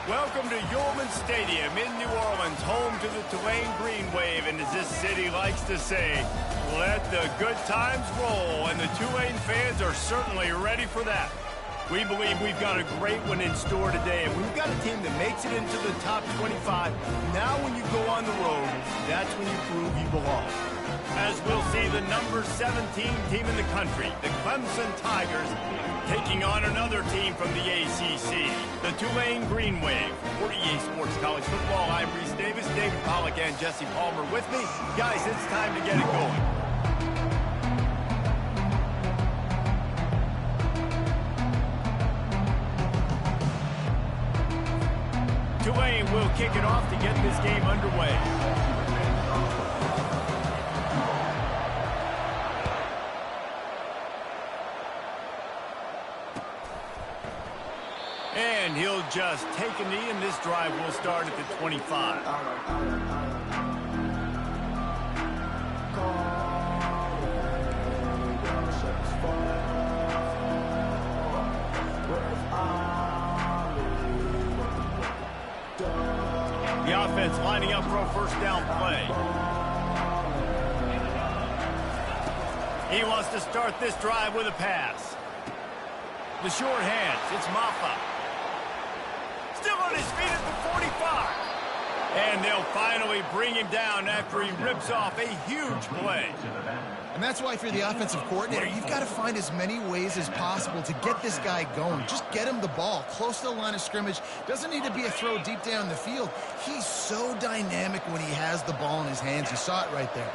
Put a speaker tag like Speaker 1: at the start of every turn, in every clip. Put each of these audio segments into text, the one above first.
Speaker 1: Welcome to Yulman Stadium in New Orleans, home to the Tulane Green Wave, and as this city likes to say, let the good times roll, and the Tulane fans are certainly ready for that. We believe we've got a great one in store today, and we've got a team that makes it into the top 25. Now when you go on the road, that's when you prove you belong. As we'll see the number 17 team in the country, the Clemson Tigers, taking on another team from the ACC, the Tulane Green Wave. For EA Sports College Football, I'm Reese Davis, David Pollack, and Jesse Palmer with me. Guys, it's time to get it going. Tulane will kick it off to get this game underway. And he'll just take a knee, and this drive will start at the 25. The offense lining up for a first down play. He wants to start this drive with a pass. The short hands, it's Maffa. Still on his feet at the 45. And they'll finally bring him down after he rips off a huge play.
Speaker 2: And that's why, if you're the offensive coordinator, you've got to find as many ways as possible to get this guy going. Just get him the ball close to the line of scrimmage. Doesn't need to be a throw deep down the field. He's so dynamic when he has the ball in his hands. You saw it right there.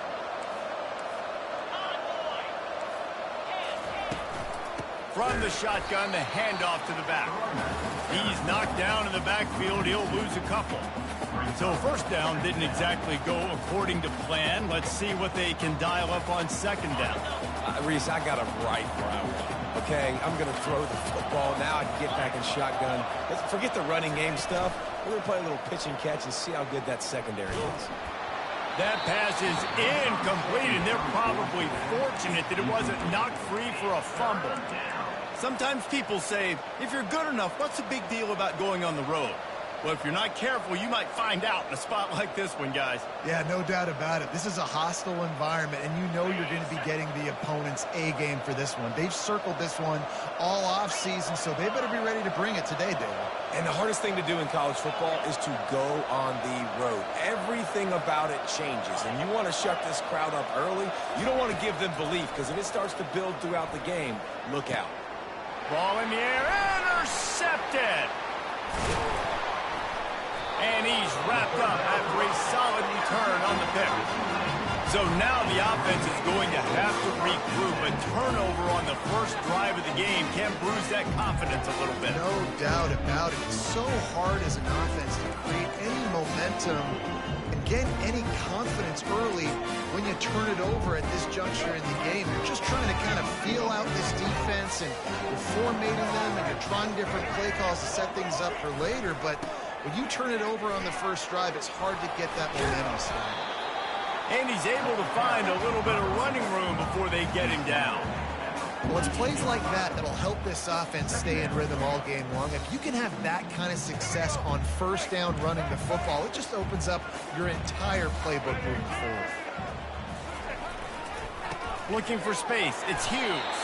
Speaker 1: From the shotgun, the handoff to the back. He's knocked down in the backfield. He'll lose a couple. So first down didn't exactly go according to plan. Let's see what they can dial up on second down.
Speaker 3: Reese, I got him right where I want. Okay, I'm going to throw the football. Now I can get back in shotgun. Let's forget the running game stuff. We're going to play a little pitch and catch and see how good that secondary is.
Speaker 1: That pass is incomplete, and they're probably fortunate that it wasn't knocked free for a fumble. Sometimes people say, if you're good enough, what's the big deal about going on the road? Well, if you're not careful, you might find out in a spot like this one, guys.
Speaker 2: Yeah, no doubt about it. This is a hostile environment, and you know you're going to be getting the opponent's A game for this one. They've circled this one all offseason, so they better be ready to bring it today, David.
Speaker 3: And the hardest thing to do in college football is to go on the road. Everything about it changes, and you want to shut this crowd up early. You don't want to give them belief, because if it starts to build throughout the game, look out.
Speaker 1: Ball in the air, intercepted! And he's wrapped up after a solid return on the pick. So now the offense is going to have to regroup. A turnover on the first drive of the game can bruise that confidence a little bit.
Speaker 2: No doubt about it. It's so hard as an offense to create any momentum and get any confidence early when you turn it over at this juncture in the game. You're just trying to kind of feel out this defense, and you're formatting them, and you're trying different play calls to set things up for later, but when you turn it over on the first drive, it's hard to get that momentum started.
Speaker 1: And he's able to find a little bit of running room before they get him down.
Speaker 2: Well, it's plays like that that'll help this offense stay in rhythm all game long. If you can have that kind of success on first down running the football, it just opens up your entire playbook moving forward.
Speaker 1: Looking for space, it's Hughes.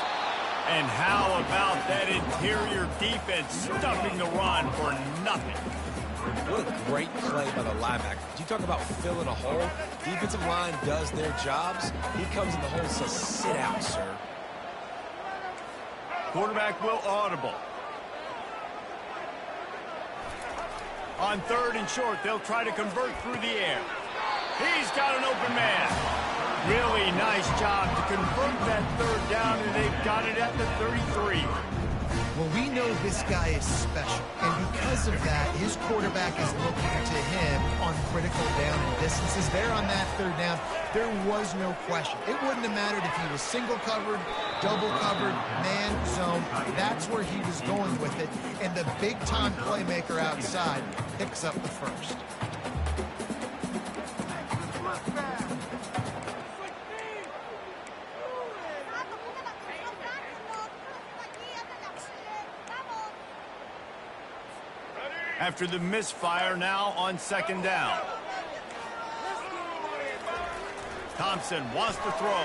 Speaker 1: And how about that interior defense stuffing the run for nothing?
Speaker 3: What a great play by the linebacker. You talk about filling a hole. Defensive line does their jobs. He comes in the hole and says, sit out, sir.
Speaker 1: Quarterback will audible. On third and short, they'll try to convert through the air. He's got an open man. Really nice job to convert that third down, and they've got it at the 33.
Speaker 2: Well, we know this guy is special, and because of that, his quarterback is looking to him on critical down and distances. There on that third down, there was no question. It wouldn't have mattered if he was single covered, double covered, man, zone. That's where he was going with it, and the big-time playmaker outside picks up the first.
Speaker 1: After the misfire, now on second down. Thompson wants to throw.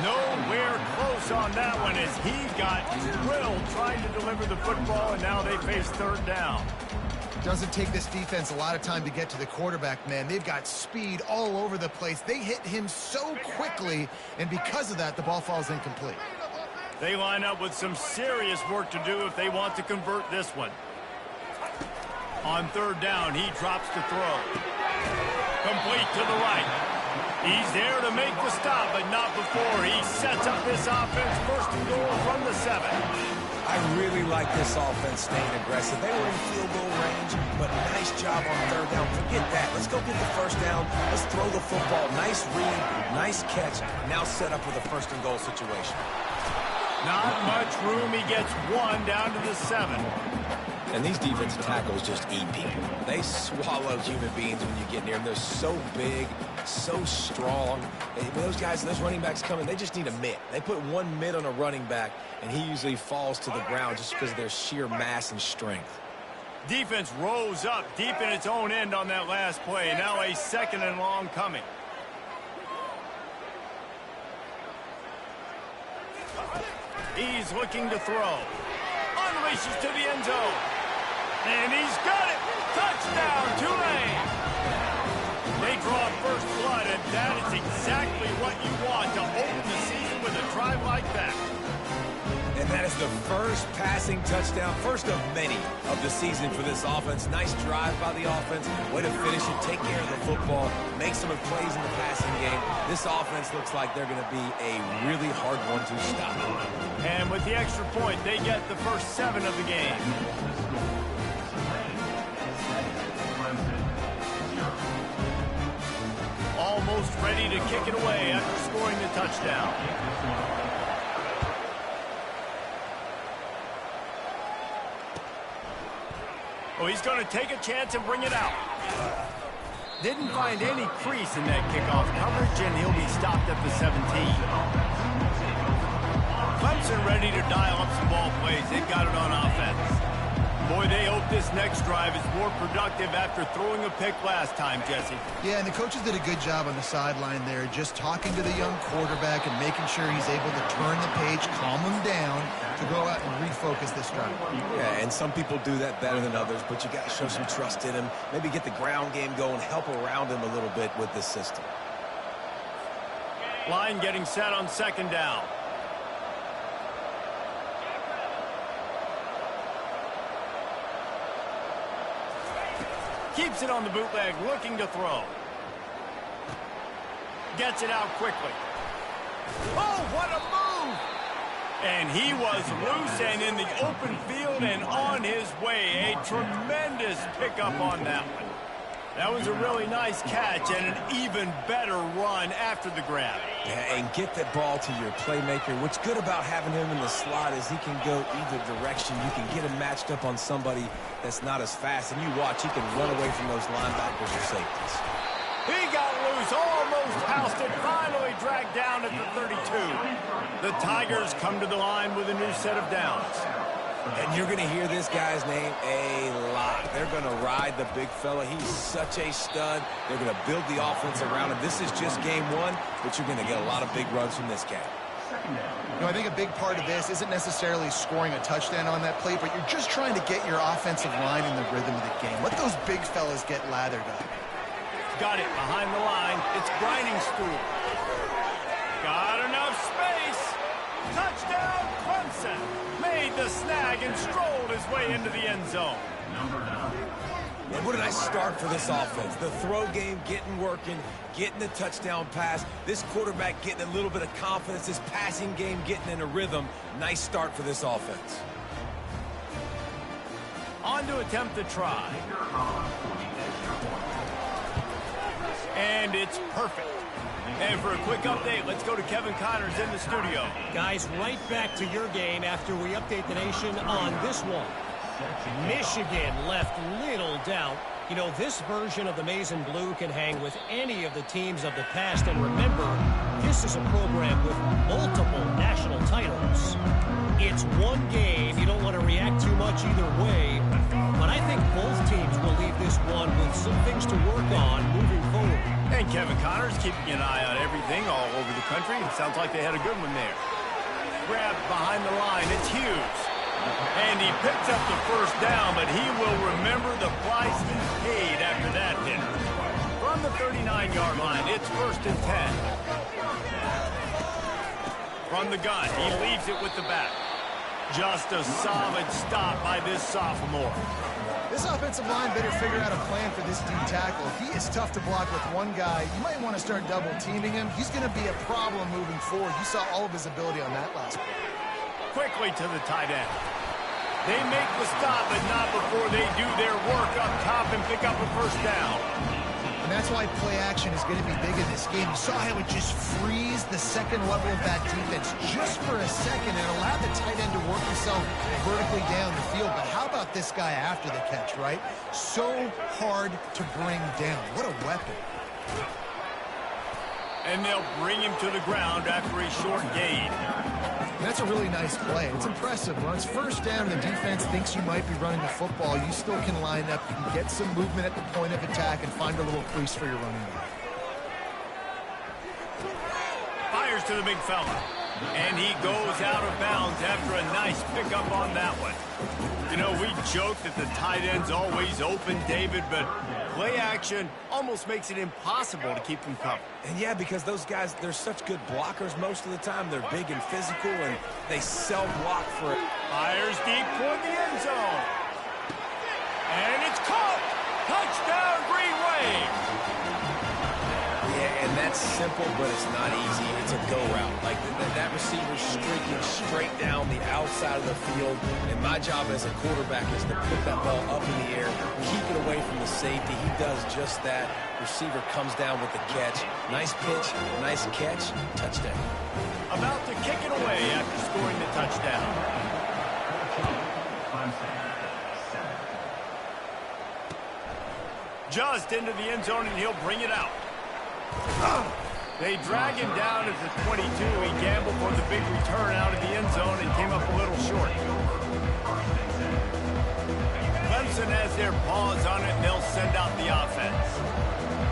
Speaker 1: Nowhere close on that one as he got drilled trying to deliver the football, and now they face third down.
Speaker 2: Doesn't take this defense a lot of time to get to the quarterback, man. They've got speed all over the place. They hit him so quickly, and because of that, the ball falls incomplete.
Speaker 1: They line up with some serious work to do if they want to convert this one. On third down, he drops to throw. Complete to the right. He's there to make the stop, but not before he sets up this offense. First and goal from the 7.
Speaker 3: I really like this offense staying aggressive. They were in field goal range, but nice job on third down. Forget that. Let's go get the first down. Let's throw the football. Nice read, nice catch. Now set up with a first and goal situation.
Speaker 1: Not much room. He gets one down to the 7.
Speaker 3: And these defensive tackles just eat people. They swallow human beings when you get near them. They're so big, so strong. When those guys, those running backs come in, they just need a mitt. They put one mitt on a running back, and he usually falls to the ground just because of their sheer mass and strength.
Speaker 1: Defense rose up deep in its own end on that last play. Now a second and long coming. He's looking to throw. Unleashes to the end zone. And he's got it. Touchdown, Tulane. They draw first blood, and that is exactly what you want to open the season with a drive like that.
Speaker 3: And that is the first passing touchdown, first of many of the season for this offense. Nice drive by the offense. Way to finish it, take care of the football, make some plays in the passing game. This offense looks like they're going to be a really hard one to stop.
Speaker 1: And with the extra point, they get the first 7 of the game. Almost ready to kick it away after scoring the touchdown. Oh, he's going to take a chance and bring it out. Didn't find any crease in that kickoff coverage, and he'll be stopped at the 17. Clemson ready to dial up some ball plays. They've got it on offense. Boy, they hope this next drive is more productive after throwing a pick last time, Jesse.
Speaker 2: Yeah, and the coaches did a good job on the sideline there, just talking to the young quarterback and making sure he's able to turn the page, calm him down, to go out and refocus this drive.
Speaker 3: Yeah, and some people do that better than others, but you got to show some trust in him. Maybe get the ground game going, help around him a little bit with this system.
Speaker 1: Line getting set on second down. Keeps it on the bootleg, looking to throw. Gets it out quickly. Oh, what a move! And he was loose and in the open field and on his way. A tremendous pickup on that one. That was a really nice catch and an even better run after the grab.
Speaker 3: Yeah, and get that ball to your playmaker. What's good about having him in the slot is he can go either direction. You can get him matched up on somebody that's not as fast. And you watch, he can run away from those linebackers or safeties.
Speaker 1: He got loose, almost housed it, finally dragged down at the 32. The Tigers come to the line with a new set of downs.
Speaker 3: And you're going to hear this guy's name a lot. They're going to ride the big fella. He's such a stud. They're going to build the offense around him. This is just game one, but you're going to get a lot of big runs from this guy.
Speaker 2: You know, I think a big part of this isn't necessarily scoring a touchdown on that play, but you're just trying to get your offensive line in the rhythm of the game. Let those big fellas get lathered up.
Speaker 1: Got it behind the line. It's grinding stool. Got enough space. Touchdown, Clemson. Made the snag and strolled his way into the end zone.
Speaker 3: And what a nice start for this offense. The throw game getting working, getting the touchdown pass. This quarterback getting a little bit of confidence. This passing game getting in a rhythm. Nice start for this offense.
Speaker 1: On to attempt the try. And it's perfect. And for a quick update, let's go to Kevin Connors in the studio.
Speaker 4: Guys, right back to your game after we update the nation on this one. Michigan left little doubt. You know, this version of the Maize and Blue can hang with any of the teams of the past. And remember, this is a program with multiple national titles. It's one game. You don't want to react too much either way.
Speaker 1: Connor's keeping an eye on everything all over the country. It sounds like they had a good one there. Grabbed behind the line. It's Hughes. And he picks up the first down, but he will remember the price he paid after that hit. From the 39-yard line, it's 1st and 10. From the gun, he leaves it with the back. Just a solid stop by this sophomore.
Speaker 2: This offensive line better figure out a plan for this D tackle. He is tough to block with one guy. You might want to start double-teaming him. He's going to be a problem moving forward. You saw all of his ability on that last play.
Speaker 1: Quickly to the tight end. They make the stop, but not before they do their work up top and pick up a first down.
Speaker 2: And that's why play action is going to be big in this game. You saw how it just frees the second level of that defense just for a second and allowed the tight end to work himself vertically down the field. But how about this guy after the catch, right? So hard to bring down. What a weapon.
Speaker 1: And they'll bring him to the ground after a short gain.
Speaker 2: And that's a really nice play. It's impressive. When it's first down and the defense thinks you might be running the football, you still can line up. You can get some movement at the point of attack and find a little crease for your running back.
Speaker 1: Fires to the big fella. And he goes out of bounds after a nice pickup on that one. You know, we joke that the tight end's always open, David, but play action almost makes it impossible to keep them covered.
Speaker 3: And yeah, because those guys, they're such good blockers most of the time. They're big and physical, and they self-block for it.
Speaker 1: Fires deep toward the end zone. And it's caught. Touchdown, Green Wave.
Speaker 3: Yeah, and that's simple, but it's not easy. It's a go route. Like that receiver's streaking straight down the outside of the field, and my job as a quarterback is to put that ball up in the air, keep it away from the safety. He does just that. Receiver comes down with the catch. Nice pitch, nice catch, touchdown.
Speaker 1: About to kick it away after scoring the touchdown. Just into the end zone, and he'll bring it out. They drag him down at the 22. He gambled for the big return out of the end zone and came up a little short. Clemson has their paws on it, and they'll send out the offense.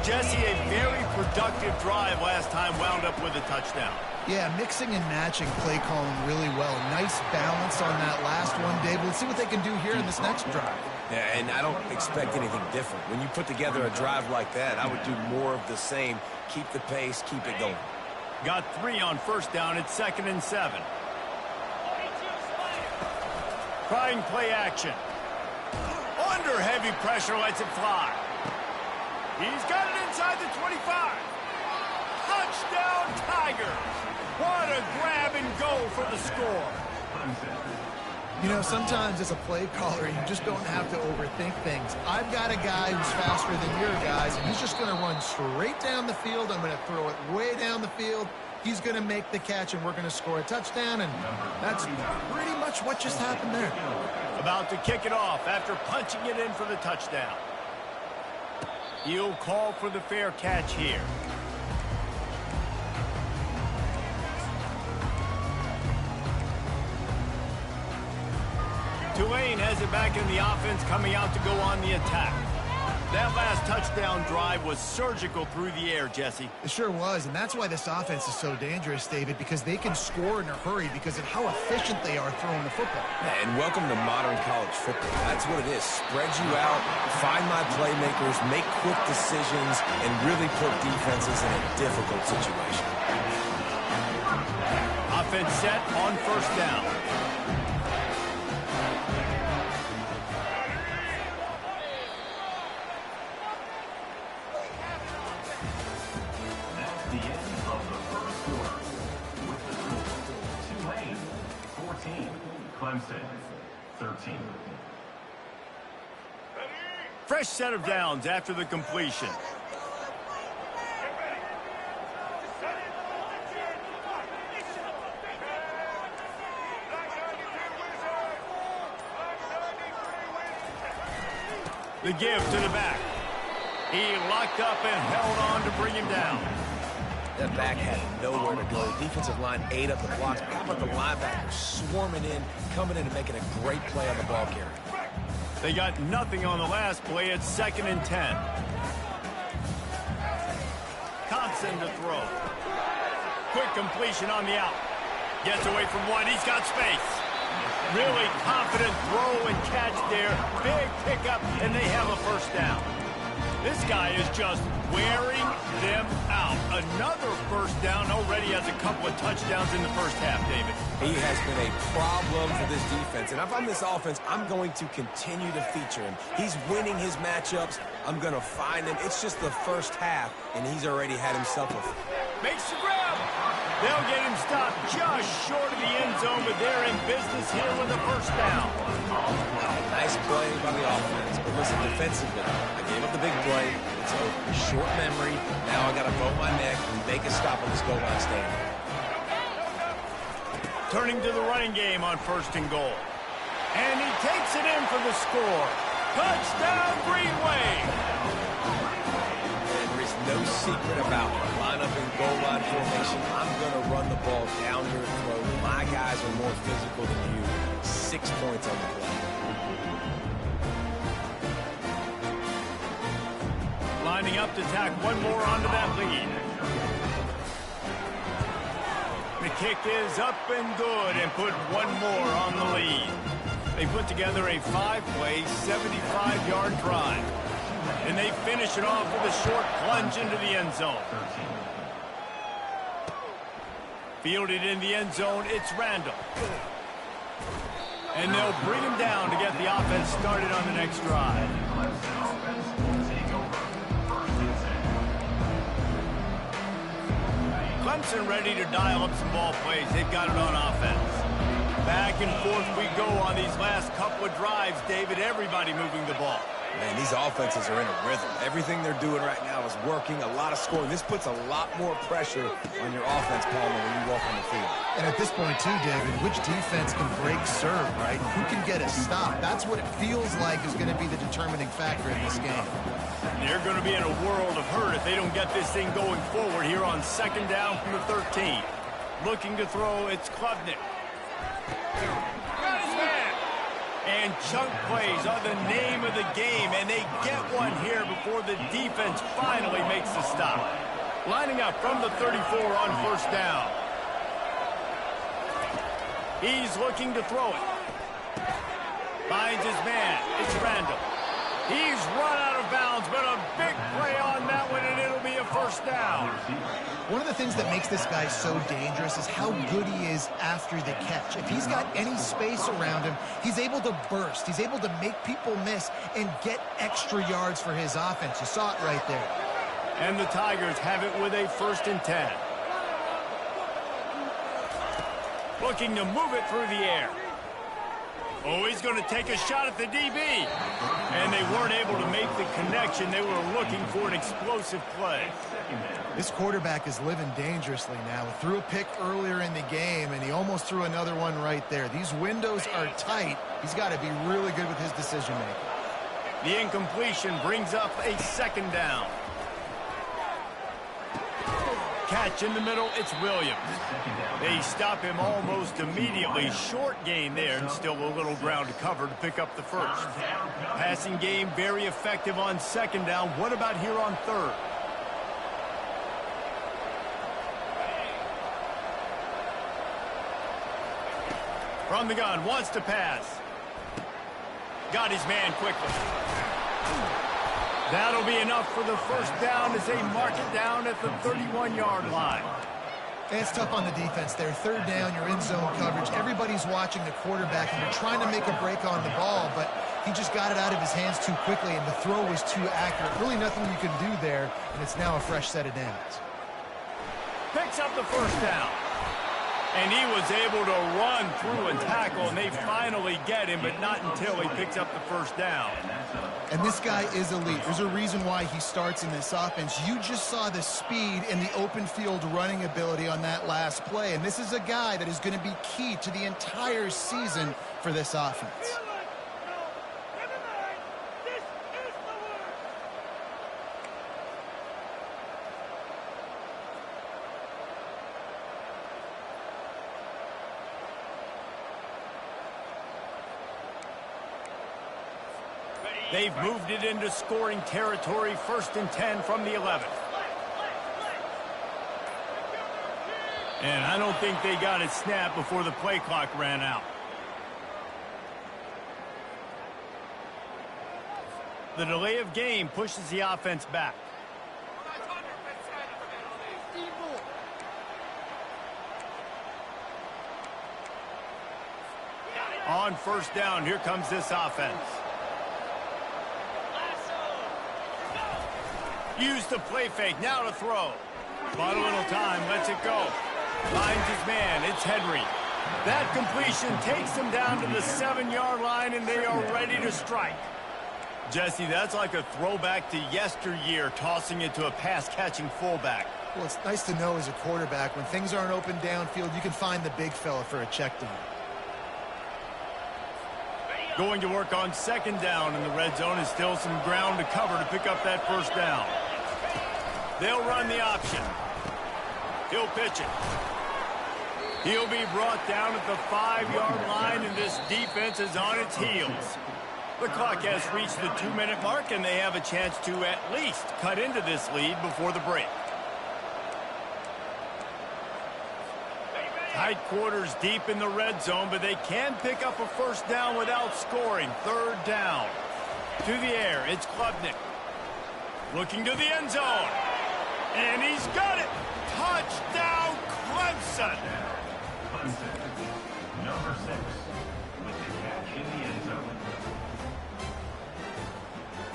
Speaker 1: Jesse, a very productive drive last time, wound up with a touchdown.
Speaker 2: Yeah, mixing and matching play calling really well. Nice balance on that last one, Dave. Let's see what they can do here in this next drive.
Speaker 3: Yeah, and I don't expect anything different. When you put together a drive like that, I would do more of the same. Keep the pace, keep it going.
Speaker 1: Got 3 on first down. It's 2nd and 7. Trying play action. Under heavy pressure, lets it fly. He's got it inside the 25. Touchdown, Tigers. What a grab and go for the score.
Speaker 2: You know, sometimes as a play caller, you just don't have to overthink things. I've got a guy who's faster than your guys, and he's just going to run straight down the field. I'm going to throw it way down the field. He's going to make the catch, and we're going to score a touchdown, and that's pretty much what just happened there.
Speaker 1: About to kick it off after punching it in for the touchdown. He'll call for the fair catch here. Tulane has it back in the offense, coming out to go on the attack. That last touchdown drive was surgical through the air, Jesse.
Speaker 2: It sure was, and that's why this offense is so dangerous, David, because they can score in a hurry because of how efficient they are throwing the football.
Speaker 3: And welcome to modern college football. That's what it is. Spread you out, find my playmakers, make quick decisions, and really put defenses in a difficult situation.
Speaker 1: Offense set on first down.
Speaker 5: Clemson, 13.
Speaker 1: Fresh set of downs after the completion. The give to the back. He locked up and held on to bring him down.
Speaker 3: That back had nowhere to go. Defensive line ate up the blocks. How about the linebackers swarming in, coming in and making a great play on the ball carrier?
Speaker 1: They got nothing on the last play. It's 2nd and 10. Wisconsin to throw. Quick completion on the out. Gets away from one. He's got space. Really confident throw and catch there. Big pickup, and they have a first down. This guy is just wearing them out. Another first down. Already has a couple of touchdowns in the first half, David.
Speaker 3: He has been a problem for this defense. And if I'm this offense, I'm going to continue to feature him. He's winning his matchups. I'm going to find him. It's just the first half, and he's already had himself a...
Speaker 1: Makes the grab. They'll get him stopped just short of the end zone, but they're in business here with a first down.
Speaker 3: Nice play by the offense. But listen, defensively, I gave up the big play. It's over. Short memory. Now I got to bow my neck and make a stop on this goal line stand.
Speaker 1: Turning to the running game on first and goal. And he takes it in for the score. Touchdown, Green Wave.
Speaker 3: There is no secret about it. Line up in goal line formation. I'm going to run the ball down your throat. My guys are more physical than you. 6 points on the play.
Speaker 1: Lining up to tack one more onto that lead. The kick is up and good and put one more on the lead. They put together a 5-play, 75-yard drive. And they finish it off with a short plunge into the end zone. Fielded in the end zone, it's Randall. And they'll bring him down to get the offense started on the next drive. Clemson ready to dial up some ball plays. They've got it on offense. Back and forth we go on these last couple of drives, David. Everybody moving the ball.
Speaker 3: Man, these offenses are in a rhythm. Everything they're doing right now is working. A lot of scoring. This puts a lot more pressure on your offense, Palmer, when you walk on the field.
Speaker 2: And at this point, too, David, which defense can break serve, right? Who can get a stop? That's what it feels like is going to be the determining factor in this game.
Speaker 1: They're going to be in a world of hurt if they don't get this thing going forward here on second down from the 13. Looking to throw, it's Klubnik. Got his man. And chunk plays are the name of the game, and they get one here before the defense finally makes the stop. Lining up from the 34 on first down. He's looking to throw it. Finds his man. It's Randall. He's run out of bounds, but a big play on that one, and it'll be a first down.
Speaker 2: One of the things that makes this guy so dangerous is how good he is after the catch. If he's got any space around him, he's able to burst. He's able to make people miss and get extra yards for his offense. You saw it right there.
Speaker 1: And the Tigers have it with a 1st and 10. Looking to move it through the air. Oh, he's going to take a shot at the DB. And they weren't able to make the connection. They were looking for an explosive play.
Speaker 2: This quarterback is living dangerously now. He threw a pick earlier in the game, and he almost threw another one right there. These windows are tight. He's got to be really good with his decision-making.
Speaker 1: The incompletion brings up a 2nd down. Catch in the middle, it's Williams. They stop him almost immediately. Short gain there, and still a little ground to cover to pick up the first. Passing game very effective on 2nd down. What about here on 3rd? From the gun, wants to pass. Got his man quickly. That'll be enough for the first down as they mark it down at the 31-yard line.
Speaker 2: And it's tough on the defense there. 3rd down, you're in zone coverage. Everybody's watching the quarterback, and you're trying to make a break on the ball, but he just got it out of his hands too quickly, and the throw was too accurate. Really nothing you can do there, and it's now a fresh set of downs.
Speaker 1: Picks up the first down. And he was able to run through and tackle, and they finally get him, but not until he picks up the first down.
Speaker 2: And this guy is elite. There's a reason why he starts in this offense. You just saw the speed and the open field running ability on that last play, and this is a guy that is going to be key to the entire season for this offense.
Speaker 1: They've moved it into scoring territory, 1st and 10 from the 11. And I don't think they got it snapped before the play clock ran out. The delay of game pushes the offense back. On first down, here comes this offense. Use the play fake, now to throw. Bought a little time, lets it go. Finds his man, it's Henry. That completion takes them down to the 7-yard line, and they are ready to strike. Jesse, that's like a throwback to yesteryear, tossing it to a pass-catching fullback.
Speaker 2: Well, it's nice to know as a quarterback, when things aren't open downfield, you can find the big fella for a check down.
Speaker 1: Going to work on second down, and the red zone is still some ground to cover to pick up that first down. They'll run the option. He'll pitch it. He'll be brought down at the 5-yard line, and this defense is on its heels. The clock has reached the 2-minute mark, and they have a chance to at least cut into this lead before the break. Tight quarters deep in the red zone, but they can pick up a first down without scoring. Third down. To the air, it's Klubnik. Looking to the end zone. And he's got it. Touchdown, Clemson.
Speaker 5: Number 6 with the catch in the end zone.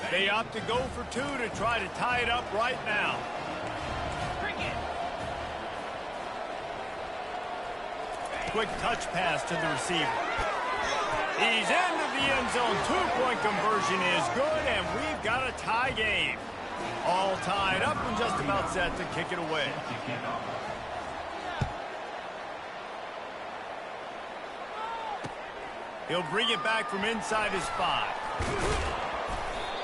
Speaker 1: They opt to go for 2 to try to tie it up right now. Quick touch pass to the receiver. He's into the end zone. 2-point conversion is good, and we've got a tie game. All tied up and just about set to kick it away. He'll bring it back from inside his 5.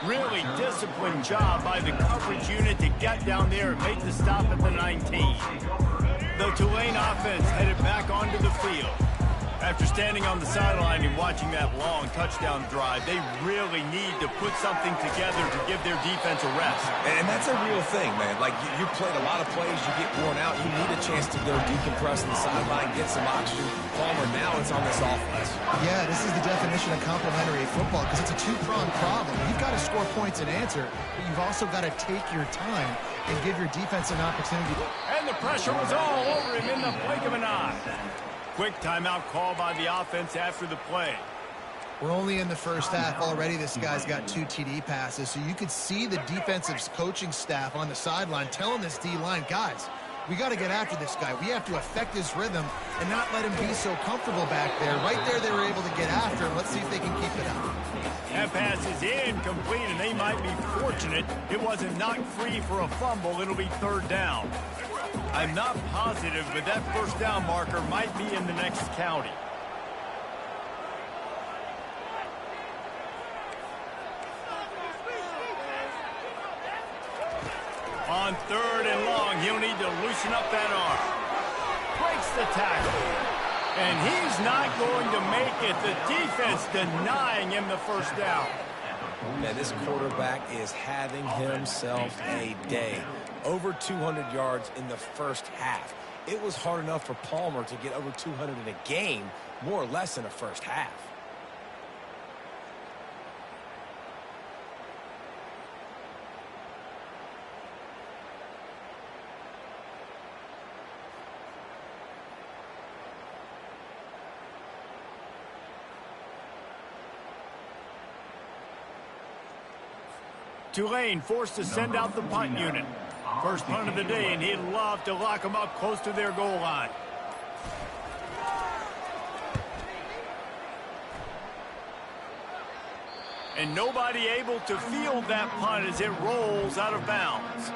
Speaker 1: Really disciplined job by the coverage unit to get down there and make the stop at the 19. The Tulane offense headed back onto the field. After standing on the sideline and watching that long touchdown drive, they really need to put something together to give their defense a rest.
Speaker 3: And that's a real thing, man. Like, you played a lot of plays, you get worn out, you need a chance to go decompress on the sideline, get some oxygen. Palmer, now it's on this offense.
Speaker 2: Yeah, this is the definition of complementary football because it's a two-pronged problem. You've got to score points and answer, but you've also got to take your time and give your defense an opportunity.
Speaker 1: And the pressure was all over him in the blink of an eye. Quick timeout call by the offense after the play.
Speaker 2: We're only in the first half. Already this guy's got 2 TD passes, so you could see the defensive coaching staff on the sideline telling this D-line, guys, we got to get after this guy. We have to affect his rhythm and not let him be so comfortable back there. Right there, they were able to get after him. Let's see if they can keep it up.
Speaker 1: That pass is incomplete, and they might be fortunate it wasn't knocked free for a fumble. It'll be third down. I'm not positive, but that first down marker might be in the next county. On third and long, he'll need to loosen up that arm. Breaks the tackle. And he's not going to make it. The defense denying him the first down.
Speaker 3: Man, this quarterback is having himself a day. Over 200 yards in the first half. It was hard enough for Palmer to get over 200 in a game, more or less in a first half.
Speaker 1: Tulane forced to send out the punt unit. First punt of the day, and he'd love to lock them up close to their goal line. And nobody able to field that punt as it rolls out of bounds.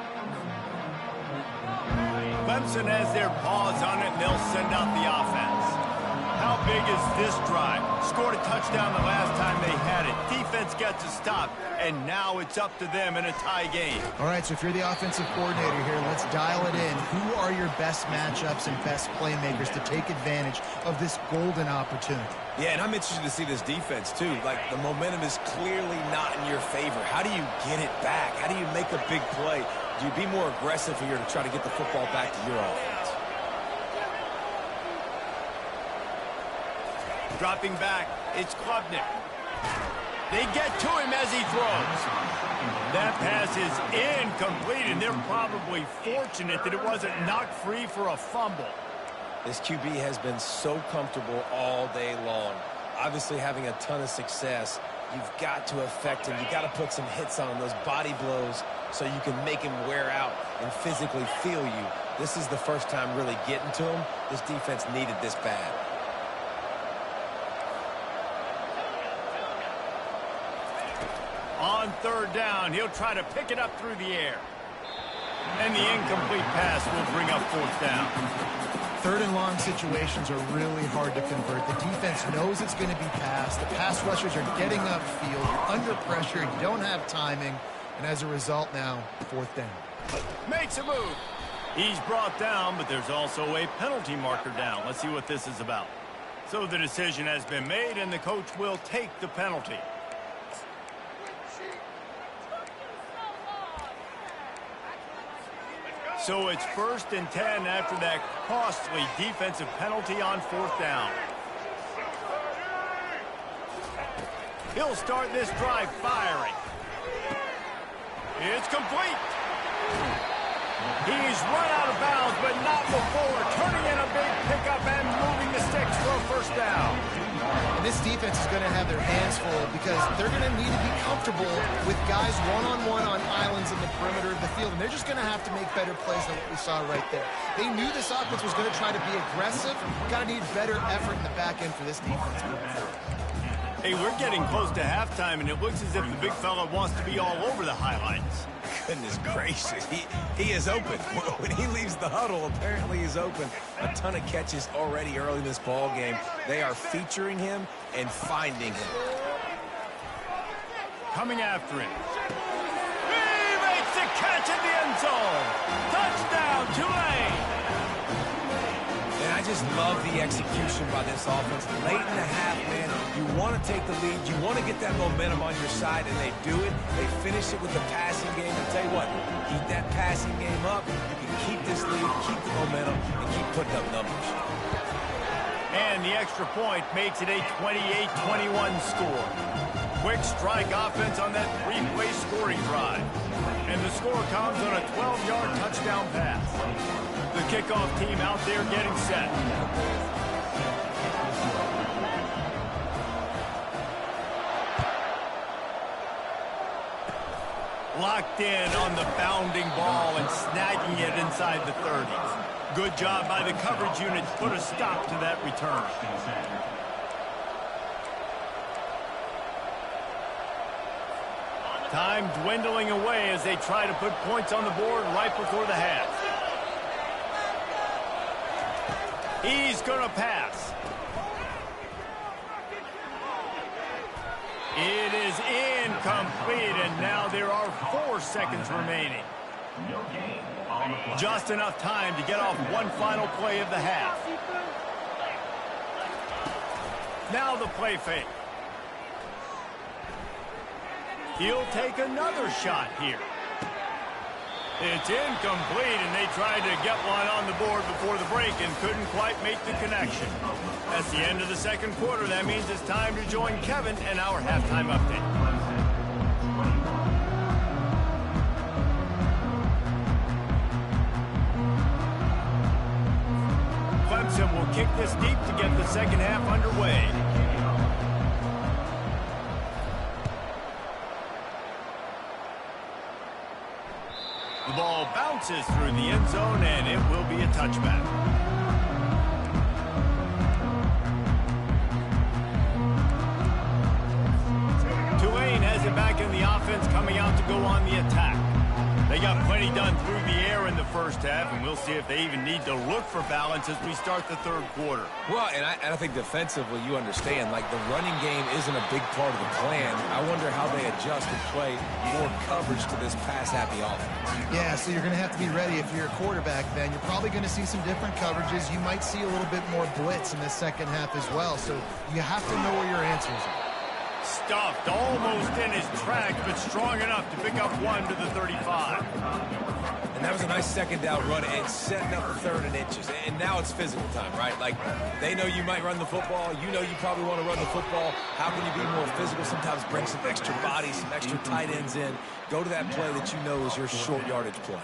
Speaker 1: Clemson has their paws on it, and they'll send out the offense. How big is this drive? Scored a touchdown the last time they had it. Defense got to stop, and now it's up to them in a tie game.
Speaker 2: All right, so if you're the offensive coordinator here, let's dial it in. Who are your best matchups and best playmakers to take advantage of this golden opportunity?
Speaker 3: Yeah, and I'm interested to see this defense, too. Like, the momentum is clearly not in your favor. How do you get it back? How do you make a big play? Do you be more aggressive here to try to get the football back to your offense?
Speaker 1: Dropping back, it's Klubnik. They get to him as he throws. That pass is incomplete, and they're probably fortunate that it wasn't knocked free for a fumble.
Speaker 3: This QB has been so comfortable all day long. Obviously having a ton of success. You've got to affect him. You've got to put some hits on him, those body blows, so you can make him wear out and physically feel you. This is the first time really getting to him. This defense needed this bad.
Speaker 1: On third down, he'll try to pick it up through the air. And the incomplete pass will bring up fourth down.
Speaker 2: Third and long situations are really hard to convert. The defense knows it's going to be passed. The pass rushers are getting upfield. You're under pressure. You don't have timing. And as a result now, fourth down.
Speaker 1: Makes a move. He's brought down, but there's also a penalty marker down. Let's see what this is about. So the decision has been made, and the coach will take the penalty. So it's 1st and 10 after that costly defensive penalty on fourth down. He'll start this drive firing. It's complete. He's run out of bounds, but not before turning in a big pickup and moving the sticks for a first down.
Speaker 2: And this defense is going to have their hands full because they're going to need to be comfortable with guys one-on-one on islands in the perimeter of the field. And they're just going to have to make better plays than what we saw right there. They knew this offense was going to try to be aggressive. Got to need better effort in the back end for this defense moving forward.
Speaker 1: Hey, we're getting close to halftime, and it looks as if the big fella wants to be all over the highlights.
Speaker 3: Goodness gracious, he is open. When he leaves the huddle, apparently he's open. A ton of catches already early in this ball game. They are featuring him and finding him.
Speaker 1: Coming after him. He makes the catch in the end zone. Touchdown, Tulane.
Speaker 3: And I just love the execution by this offense. Late in the half, man, you want to take the lead. You want to get that momentum on your side, and they do it. They finish it with the passing game. And tell you what, keep that passing game up. You can keep this lead, keep the momentum, and keep putting up numbers.
Speaker 1: And the extra point makes it a 28-21 score. Quick strike offense on that three-play scoring drive. And the score comes on a 12-yard touchdown pass. The kickoff team out there getting set. Locked in on the bounding ball and snagging it inside the 30s. Good job by the coverage unit to put a stop to that return. Time dwindling away as they try to put points on the board right before the half. He's going to pass. It is incomplete, and now there are 4 seconds remaining. Just enough time to get off one final play of the half. Now the play fake. He'll take another shot here. It's incomplete, and they tried to get one on the board before the break and couldn't quite make the connection. That's the end of the second quarter. That means it's time to join Kevin and our halftime update. Clemson will kick this deep to get the second half underway. The ball bounces through the end zone, and it will be a touchback. Tulane has it back in the offense, coming out to go on the attack. They got plenty done through the air in the first half, and we'll see if they even need to look for balance as we start the third quarter.
Speaker 3: Well, and I think defensively, you understand, like the running game isn't a big part of the plan. I wonder how they adjust and play more coverage to this pass-happy offense.
Speaker 2: Yeah, so you're going to have to be ready if you're a quarterback then. You're probably going to see some different coverages. You might see a little bit more blitz in the second half as well, so you have to know where your answers are.
Speaker 1: Stuffed almost in his tracks, but strong enough to pick up one to the 35.
Speaker 3: And That was a nice second down run and setting up the third and inches. And now it's physical time, right? Like, they know you might run the football. You know you probably want to run the football. How can you be more physical? Sometimes bring some extra bodies, some extra tight ends in. Go to that play that you know is your short yardage play.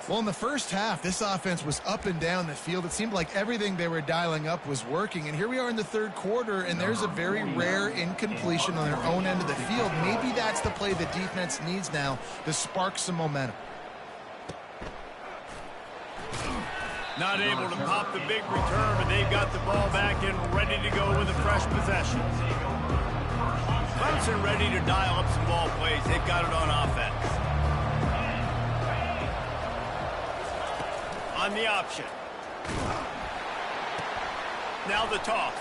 Speaker 2: Well, in the first half, this offense was up and down the field. It seemed like everything they were dialing up was working. And here we are in the third quarter, and there's a very rare incompletion on their own end of the field. Maybe that's the play the defense needs now to spark some momentum.
Speaker 1: Not able to pop the big return, but they've got the ball back and ready to go with a fresh possession. Clemson ready to dial up some ball plays. They've got it on offense. On the option. Now the toss.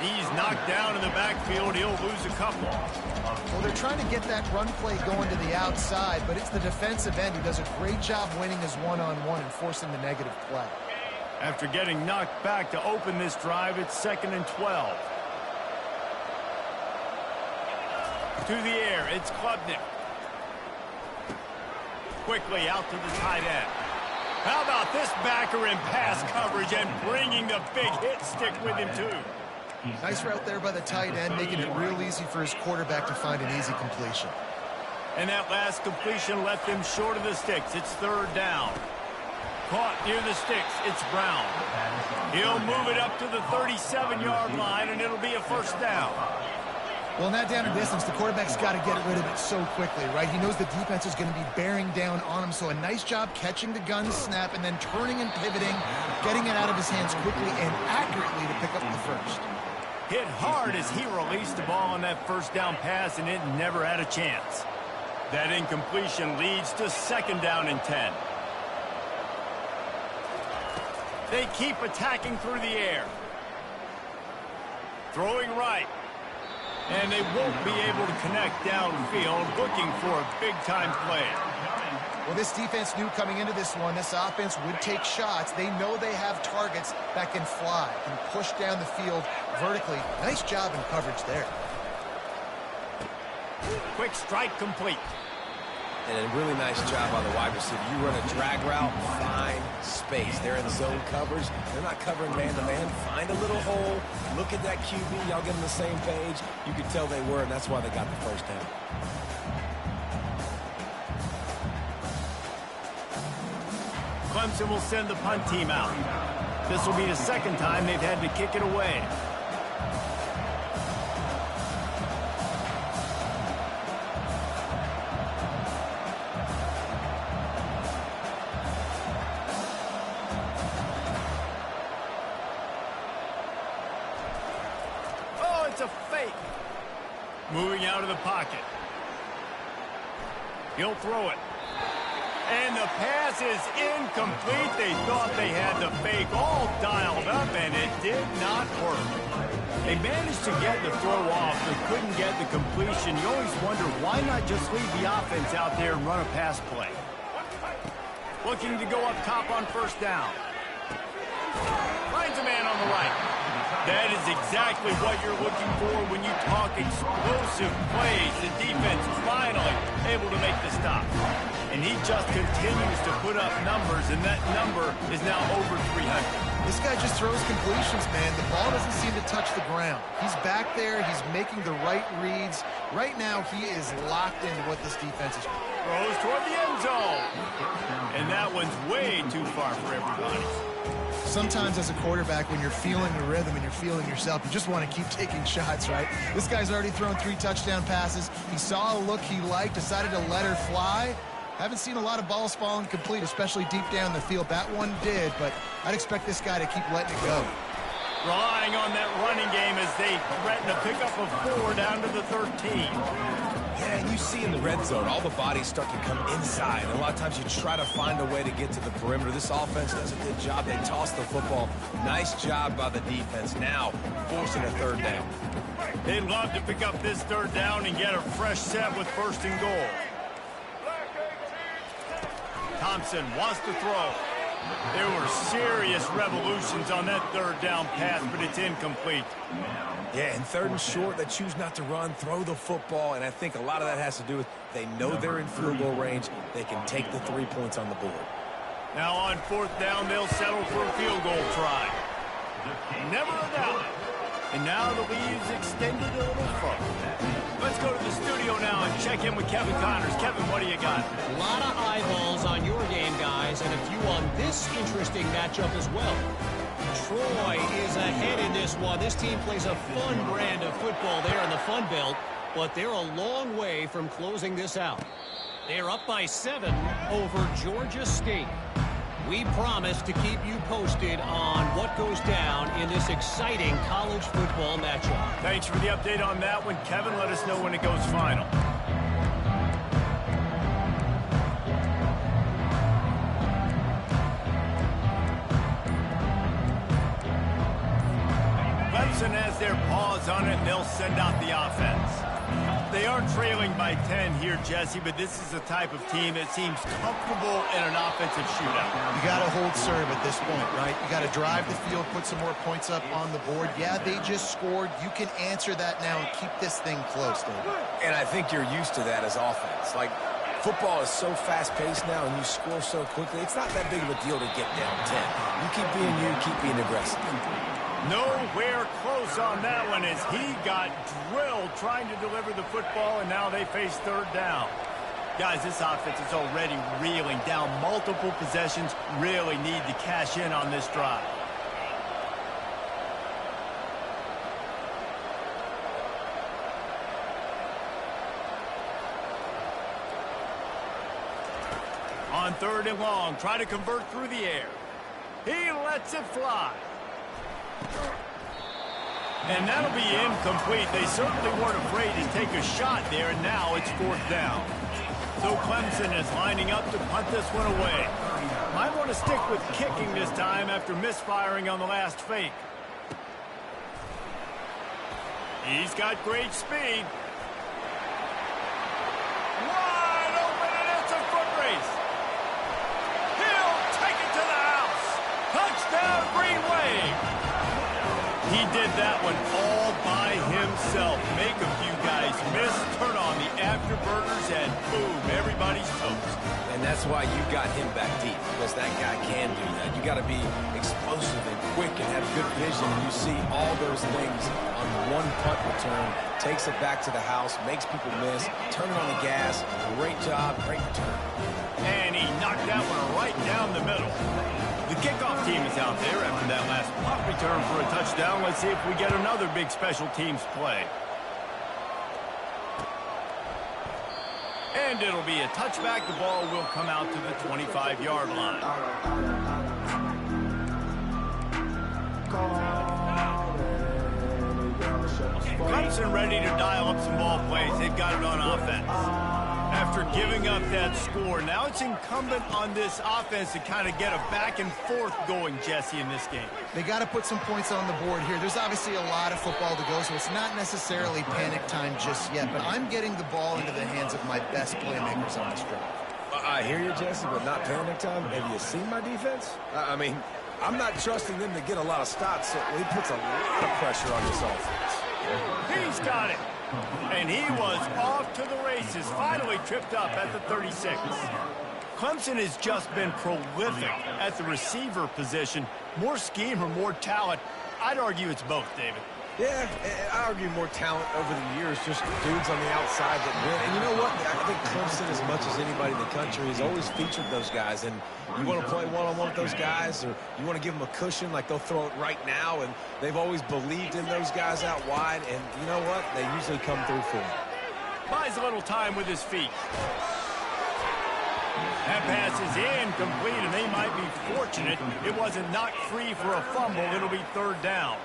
Speaker 1: He's knocked down in the backfield. He'll lose a couple.
Speaker 2: Well, they're trying to get that run play going to the outside, but it's the defensive end who does a great job winning his one-on-one and forcing the negative play.
Speaker 1: After getting knocked back to open this drive, it's 2nd and 12. To the air, it's Klubnik. Quickly out to the tight end. How about this backer in pass coverage and bringing the big hit stick with him, too.
Speaker 2: Nice route there by the tight end, making it real easy for his quarterback to find an easy completion.
Speaker 1: And that last completion left them short of the sticks. It's 3rd down. Caught near the sticks. It's Brown. He'll move it up to the 37-yard line, and it'll be a 1st down.
Speaker 2: Well, in that down and distance, the quarterback's got to get rid of it so quickly, right? He knows the defense is going to be bearing down on him, so a nice job catching the gun snap and then turning and pivoting, getting it out of his hands quickly and accurately to pick up the first.
Speaker 1: Hit hard as he released the ball on that 1st down pass, and it never had a chance. That incompletion leads to 2nd down and 10. They keep attacking through the air. Throwing right. And they won't be able to connect downfield, looking for a big-time play.
Speaker 2: Well, this defense knew coming into this one, this offense would take shots. They know they have targets that can fly, can push down the field vertically. Nice job in coverage there.
Speaker 1: Quick strike complete.
Speaker 3: And a really nice job on the wide receiver. You run a drag route, find space. They're in zone coverage. They're not covering man-to-man. Find a little hole. Look at that QB. Y'all get on the same page. You could tell they were, and that's why they got the 1st down.
Speaker 1: Clemson will send the punt team out. This will be the 2nd time they've had to kick it away. It's a fake. Moving out of the pocket. He'll throw it. And the pass is incomplete. They thought they had the fake all dialed up, and it did not work. They managed to get the throw off, but couldn't get the completion. You always wonder, why not just leave the offense out there and run a pass play? Looking to go up top on 1st down. Finds a man on the right. That is exactly what you're looking for when you talk explosive plays. The defense finally able to make the stop. And he just continues to put up numbers, and that number is now over 300.
Speaker 2: This guy just throws completions, man. The ball doesn't seem to touch the ground. He's back there. He's making the right reads. Right now, he is locked into what this defense is.
Speaker 1: Throws toward the end zone. And that one's way too far for everybody.
Speaker 2: Sometimes as a quarterback, when you're feeling the rhythm and you're feeling yourself, you just want to keep taking shots, right? This guy's already thrown 3 touchdown passes. He saw a look he liked, decided to let her fly. Haven't seen a lot of balls falling complete, especially deep down the field. That one did, but I'd expect this guy to keep letting it go.
Speaker 1: Relying on that running game as they threaten a pickup of 4 down to the 13.
Speaker 3: Yeah, and you see in the red zone, all the bodies start to come inside. And a lot of times you try to find a way to get to the perimeter. This offense does a good job. They toss the football. Nice job by the defense. Now forcing a 3rd down.
Speaker 1: They'd love to pick up this 3rd down and get a fresh set with 1st and goal. Thompson wants to throw. There were serious revolutions on that third down pass, but it's incomplete.
Speaker 3: Yeah, and third and short, they choose not to run, throw the football, and I think a lot of that has to do with they know they're in field goal range. They can take the 3 points on the board.
Speaker 1: Now on fourth down, they'll settle for a field goal try. Never a doubt. And now the lead is extended a little further. Let's go to the studio now and check in with Kevin Connors. Kevin, what do you got?
Speaker 4: A lot of eyeballs on your game, guys, and a few on this interesting matchup as well. Troy is ahead in this one. This team plays a fun brand of football there in the Fun Belt, but they're a long way from closing this out. They're up by 7 over Georgia State. We promise to keep you posted on what goes down in this exciting college football matchup.
Speaker 1: Thanks for the update on that one, Kevin. Let us know when it goes final. Clemson has their paws on it, and they'll send out the offense. They are trailing by 10 here, Jesse, but this is the type of team that seems comfortable in an offensive shootout.
Speaker 2: You got to hold serve at this point, right? You got to drive the field, put some more points up on the board. Yeah, they just scored. You can answer that now and keep this thing close, David.
Speaker 3: And I think you're used to that as offense. Like, football is so fast-paced now, and you score so quickly. It's not that big of a deal to get down 10. You keep being you, keep being aggressive.
Speaker 1: Nowhere close on that one as he got drilled trying to deliver the football, and now they face third down. Guys, this offense is already reeling down multiple possessions. Really need to cash in on this drive. On third and long, try to convert through the air. He lets it fly. And that'll be incomplete. They certainly weren't afraid to take a shot there, and now it's fourth down. So Clemson is lining up to punt this one away. Might want to stick with kicking this time after misfiring on the last fake. He's got great speed. Wide open, and it's a foot race. He'll take it to the house. Touchdown, Green Wave. He did that one all by himself. Make a few guys miss, turn on the afterburners, and boom, everybody's toast.
Speaker 3: And that's why you got him back deep, because that guy can do that. You got to be explosive and quick and have good vision. And you see all those things on one punt return. Takes it back to the house, makes people miss, turning on the gas. Great job, great return.
Speaker 1: And he knocked that one right down the middle. The kickoff team is out there after that last punt return for a touchdown. Let's see if we get another big special teams play. And it'll be a touchback. The ball will come out to the 25-yard line. Clemson ready to dial up some ball plays. They've got it on offense. After giving up that score, now it's incumbent on this offense to kind of get a back and forth going, Jesse, in this game.
Speaker 2: They got to put some points on the board here. There's obviously a lot of football to go, so it's not necessarily panic time just yet, but I'm getting the ball into the hands of my best playmakers on this drive.
Speaker 3: I hear you, Jesse, but not panic time. Have you seen my defense? I mean, I'm not trusting them to get a lot of stops, so he puts a lot of pressure on this offense.
Speaker 1: He's got it. And he was off to the races, finally tripped up at the 36. Clemson has just been prolific at the receiver position. More scheme or more talent? I'd argue it's both, David.
Speaker 3: Yeah, I argue more talent over the years, just dudes on the outside that win. And you know what? I think Clemson, as much as anybody in the country, has always featured those guys. And you want to play one-on-one with those guys, or you want to give them a cushion, like they'll throw it right now. And they've always believed in those guys out wide. And you know what? They usually come through for them.
Speaker 1: Buys a little time with his feet. That pass is incomplete, and they might be fortunate it wasn't knocked free for a fumble. It'll be third down.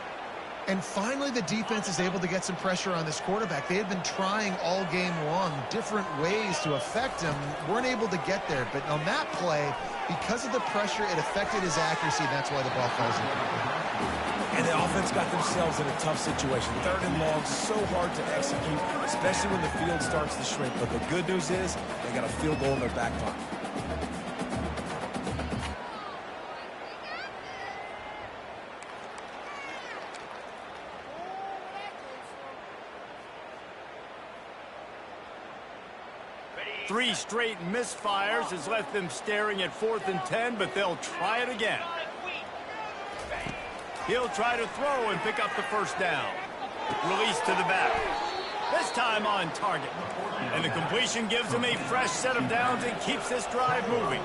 Speaker 2: And finally, the defense is able to get some pressure on this quarterback. They had been trying all game long different ways to affect him. Weren't able to get there. But on that play, because of the pressure, it affected his accuracy. That's why the ball falls in.
Speaker 3: And the offense got themselves in a tough situation. Third and long, so hard to execute, especially when the field starts to shrink. But the good news is they got a field goal in their back pocket.
Speaker 1: 3 straight misfires has left them staring at 4th and 10, but they'll try it again. He'll try to throw and pick up the first down. Release to the back. This time on target. And the completion gives him a fresh set of downs and keeps this drive moving.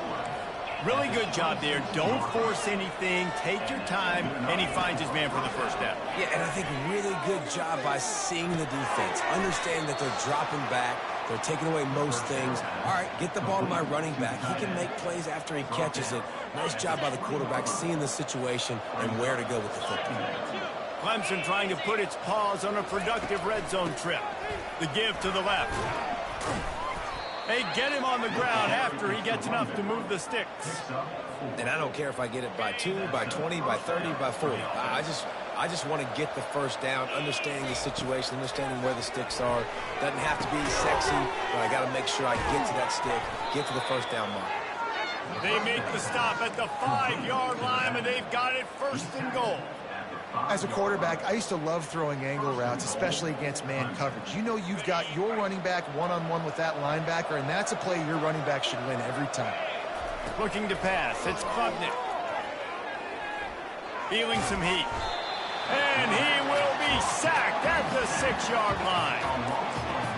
Speaker 1: Really good job there. Don't force anything. Take your time, and he finds his man for the first down.
Speaker 3: Yeah, and I think really good job by seeing the defense. Understand that they're dropping back. They're taking away most things. All right, get the ball to my running back. He can make plays after he catches it. Nice job by the quarterback seeing the situation and where to go with the football.
Speaker 1: Clemson trying to put its paws on a productive red zone trip. The give to the left. They get him on the ground after he gets enough to move the sticks.
Speaker 3: And I don't care if I get it by 2, by 20, by 30, by 40. I just want to get the first down, understanding the situation, understanding where the sticks are. Doesn't have to be sexy, but I got to make sure I get to that stick, get to the first down mark.
Speaker 1: They make the stop at the 5-yard line, and they've got it 1st and goal.
Speaker 2: As a quarterback, I used to love throwing angle routes, especially against man coverage. You know you've got your running back one-on-one with that linebacker, and that's a play your running back should win every time.
Speaker 1: Looking to pass. It's Klubnik. Feeling some heat. And he will be sacked at the 6-yard line.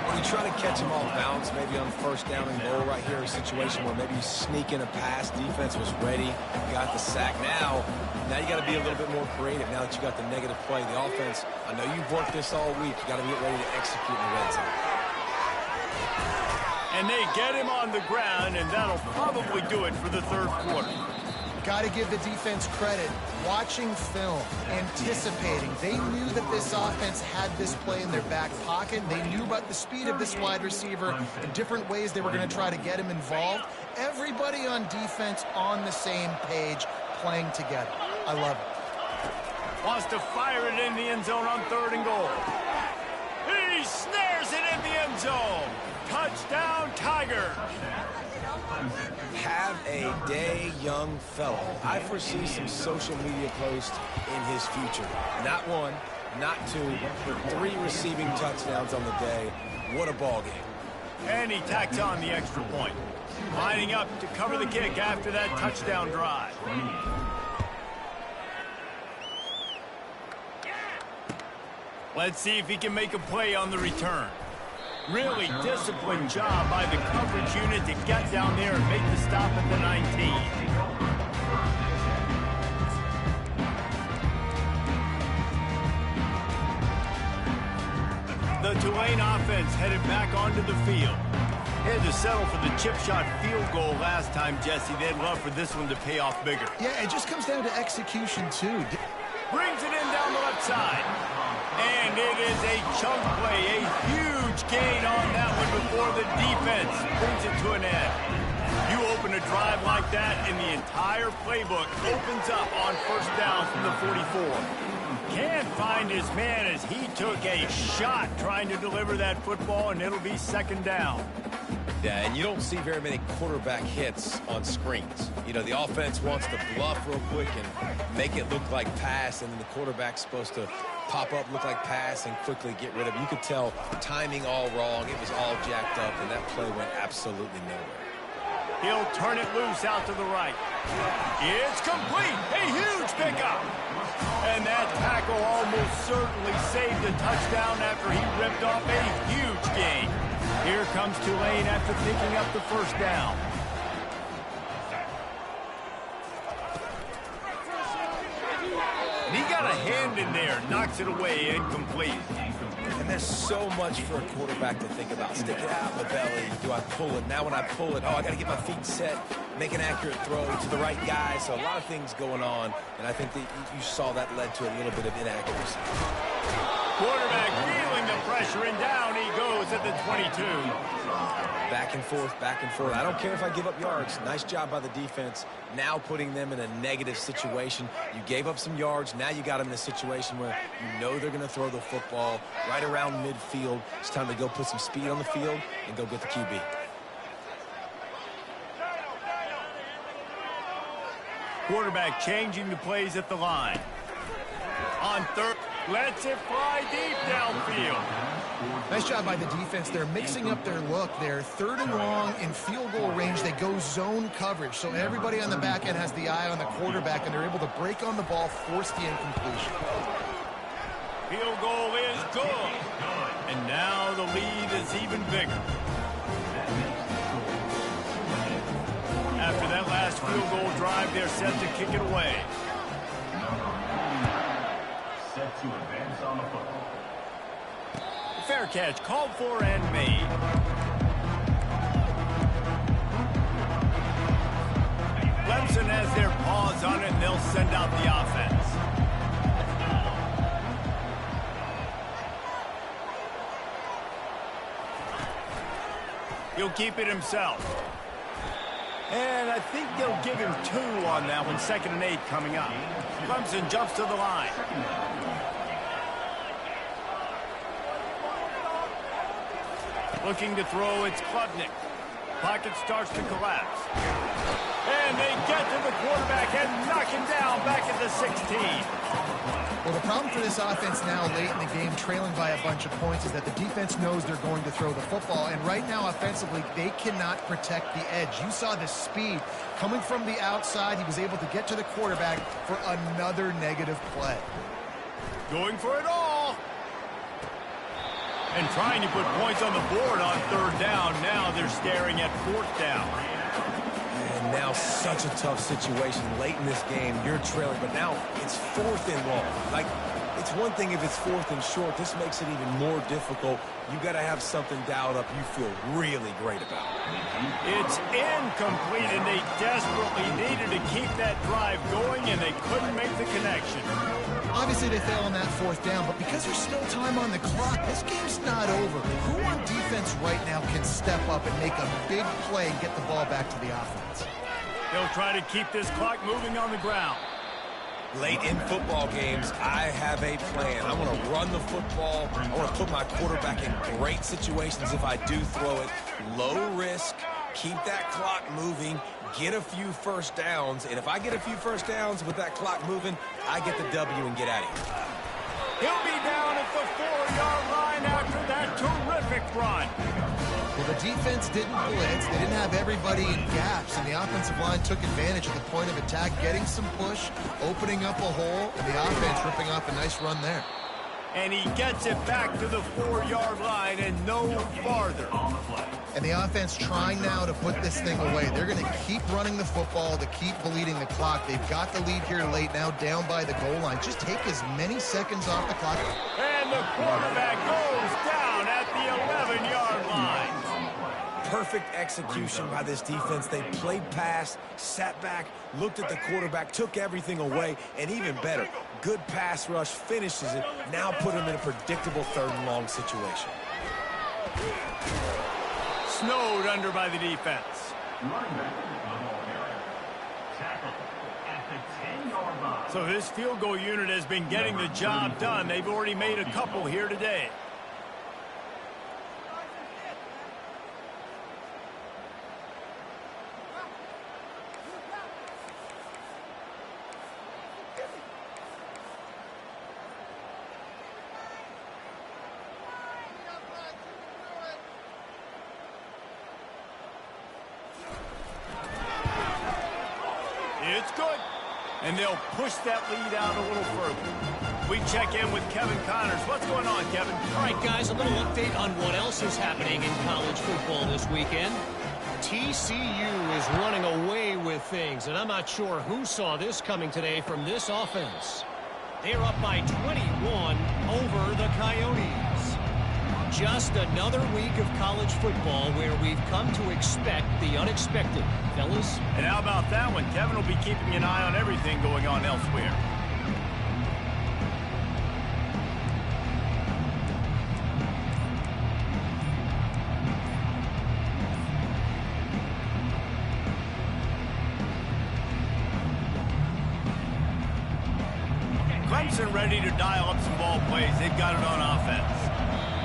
Speaker 3: When you try to catch him off balance, maybe on 1st down and goal right here, a situation where maybe you sneak in a pass, defense was ready, got the sack. Now you got to be a little bit more creative now that you got the negative play. The offense, I know you've worked this all week. You got to get ready to execute in the red zone.
Speaker 1: And they get him on the ground, and that'll probably do it for the 3rd quarter.
Speaker 2: Got to give the defense credit. Watching film, anticipating. They knew that this offense had this play in their back pocket. They knew about the speed of this wide receiver and different ways they were going to try to get him involved. Everybody on defense on the same page, playing together. I love it.
Speaker 1: Wants to fire it in the end zone on 3rd and goal. He snares it in the end zone. Touchdown, Tigers.
Speaker 3: Have a day, young fellow. I foresee some social media posts in his future. Not 1, not 2, but 3 receiving touchdowns on the day. What a ball game.
Speaker 1: And he tacks on the extra point. Lining up to cover the kick after that touchdown drive. Let's see if he can make a play on the return. Really disciplined job by the coverage unit to get down there and make the stop at the 19. The Tulane offense headed back onto the field. They had to settle for the chip shot field goal last time, Jesse. They'd love for this one to pay off bigger.
Speaker 2: Yeah, it just comes down to execution, too.
Speaker 1: Brings it in down the left side. And it is a chunk play, a huge gain on that one before the defense brings it to an end. You open a drive like that, and the entire playbook opens up on 1st down from the 44. Can't find his man as he took a shot trying to deliver that football, and it'll be 2nd down.
Speaker 3: Yeah, and you don't see very many quarterback hits on screens. You know, the offense wants to bluff real quick and make it look like pass, and then the quarterback's supposed to pop up, look like pass, and quickly get rid of it. You could tell timing all wrong. It was all jacked up, and that play went absolutely nowhere.
Speaker 1: He'll turn it loose out to the right. It's complete. A huge pickup. And that tackle almost certainly saved a touchdown after he ripped off a huge gain. Here comes Tulane after picking up the 1st down. And he got a hand in there, knocks it away, incomplete.
Speaker 3: And there's so much for a quarterback to think about. Stick it out the belly. Do I pull it? Now when I pull it, I got to get my feet set, make an accurate throw to the right guy. So a lot of things going on, and I think that you saw that led to a little bit of inaccuracy.
Speaker 1: Quarterback feeling the pressure, and down he goes at the 22.
Speaker 3: Back and forth, back and forth. I don't care if I give up yards. Nice job by the defense. Now putting them in a negative situation. You gave up some yards. Now you got them in a situation where you know they're going to throw the football right around midfield. It's time to go put some speed on the field and go get the QB.
Speaker 1: Quarterback changing the plays at the line. On 3rd, lets it fly deep downfield.
Speaker 2: Nice job by the defense. They're mixing up their look. They're 3rd and long in field goal range. They go zone coverage. So everybody on the back end has the eye on the quarterback, and they're able to break on the ball, force the incompletion.
Speaker 1: Field goal is good. And now the lead is even bigger. After that last field goal drive, they're set to kick it away.
Speaker 5: Set to advance on the football.
Speaker 1: Fair catch called for and made. Clemson has their paws on it, and they'll send out the offense. He'll keep it himself. And I think they'll give him 2 on that one. 2nd and 8 coming up. Clemson jumps to the line. Looking to throw, it's Klubnik. Pocket starts to collapse. And they get to the quarterback and knock him down back at the 16.
Speaker 2: Well, the problem for this offense now late in the game, trailing by a bunch of points, is that the defense knows they're going to throw the football. And right now, offensively, they cannot protect the edge. You saw the speed coming from the outside. He was able to get to the quarterback for another negative play.
Speaker 1: Going for it all. And trying to put points on the board on 3rd down. Now they're staring at 4th down.
Speaker 3: And now such a tough situation. Late in this game, you're trailing, but now it's 4th and long. Like, it's one thing if it's 4th and short. This makes it even more difficult. You got to have something dialed up you feel really great about.
Speaker 1: It's incomplete, and they desperately needed to keep that drive going, and they couldn't make the connection.
Speaker 2: Obviously, they fail on that 4th down, but because there's still time on the clock, this game's not over. Who on defense right now can step up and make a big play and get the ball back to the offense?
Speaker 1: They'll try to keep this clock moving on the ground.
Speaker 3: Late in football games, I have a plan. I want to run the football. I want to put my quarterback in great situations if I do throw it. Low risk, keep that clock moving, get a few first downs. And if I get a few first downs with that clock moving, I get the W and get out of here.
Speaker 1: He'll be down at the 4-yard line after that terrific run.
Speaker 2: Well, the defense didn't blitz. They didn't have everybody in gaps, and the offensive line took advantage of the point of attack, getting some push, opening up a hole, and the offense ripping off a nice run there.
Speaker 1: And he gets it back to the 4-yard line and no farther.
Speaker 2: And the offense trying now to put this thing away. They're going to keep running the football to keep bleeding the clock. They've got the lead here late, now down by the goal line. Just take as many seconds off the clock.
Speaker 1: And the quarterback goes down at the 11-yard line.
Speaker 3: Perfect execution by this defense. They played pass, sat back, looked at the quarterback, took everything away, and even better, good pass rush, finishes it, now put him in a predictable 3rd and long situation.
Speaker 1: Snowed under by the defense.
Speaker 5: Running back in the ball area. Tackle at the 10-yard line.
Speaker 1: So this field goal unit has been getting the job done. They've already made a couple here today. It's good. And they'll push that lead out a little further. We check in with Kevin Connors. What's going on, Kevin?
Speaker 4: All right, guys, a little update on what else is happening in college football this weekend. TCU is running away with things, and I'm not sure who saw this coming today from this offense. They're up by 21 over the Coyotes. Just another week of college football where we've come to expect the unexpected, fellas.
Speaker 1: And how about that one? Kevin will be keeping an eye on everything going on elsewhere. Clemson ready to dial up some ball plays. They've got it on offense.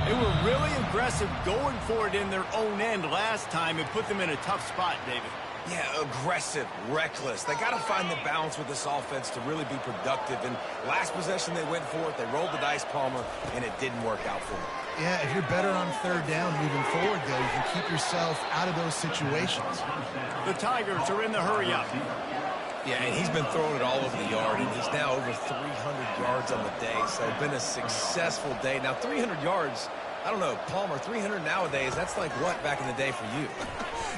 Speaker 1: They were really aggressive going for it in their own end last time and put them in a tough spot, David.
Speaker 3: Yeah, aggressive, reckless. They got to find the balance with this offense to really be productive. And last possession, they went for it. They rolled the dice, Palmer, and it didn't work out for them.
Speaker 2: Yeah, if you're better on third down moving forward, though, you can keep yourself out of those situations.
Speaker 1: The Tigers are in the hurry-up.
Speaker 3: Yeah, and he's been throwing it all over the yard, and he's now over 300 yards on the day. So it's been a successful day. Now, 300 yards, I don't know, Palmer, 300 nowadays, that's like what back in the day for you?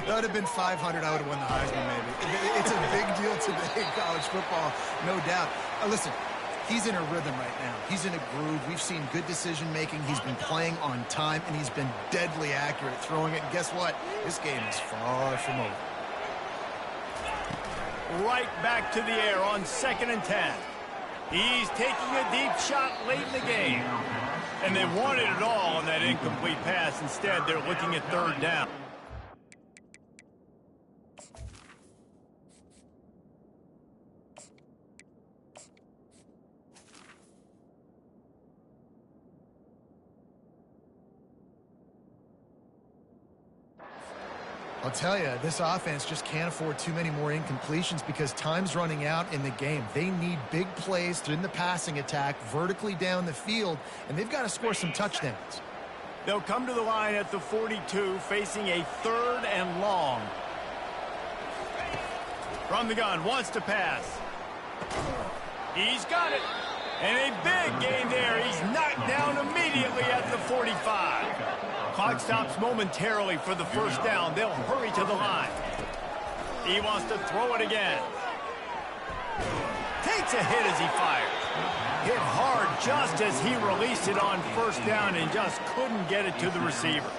Speaker 2: That would have been 500. I would have won the Heisman, maybe. It's a big deal today in college football, no doubt. Listen, he's in a rhythm right now. He's in a groove. We've seen good decision-making. He's been playing on time, and he's been deadly accurate at throwing it. And guess what? This game is far from over.
Speaker 1: Right back to the air on 2nd and 10. He's taking a deep shot late in the game. And they wanted it all on that incomplete pass. Instead, they're looking at third down.
Speaker 2: I'll tell you, this offense just can't afford too many more incompletions because time's running out in the game. They need big plays in the passing attack, vertically down the field, and they've got to score some touchdowns.
Speaker 1: They'll come to the line at the 42, facing a 3rd and long. From the gun, wants to pass. He's got it. And a big gain there. He's knocked down immediately at the 45. Clock stops momentarily for the first down. They'll hurry to the line. He wants to throw it again. Takes a hit as he fires. Hit hard just as he released it on first down and just couldn't get it to the receiver.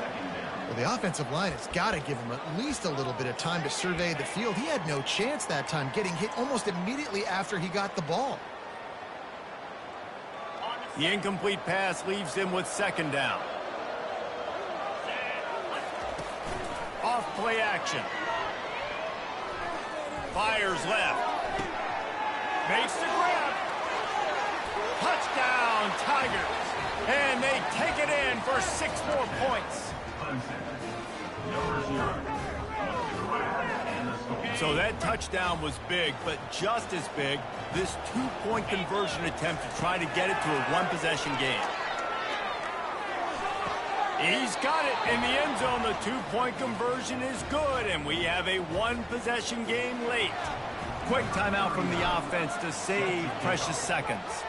Speaker 2: Well, the offensive line has got to give him at least a little bit of time to survey the field. He had no chance that time, getting hit almost immediately after he got the ball.
Speaker 1: The incomplete pass leaves him with 2nd down. Off play action. Fires left. Makes the grab. Touchdown, Tigers. And they take it in for 6 more points. So that touchdown was big, but just as big, this 2-point conversion attempt to try to get it to a 1-possession game. He's got it in the end zone. The 2-point conversion is good, and we have a 1-possession game late. Quick timeout from the offense to save precious seconds.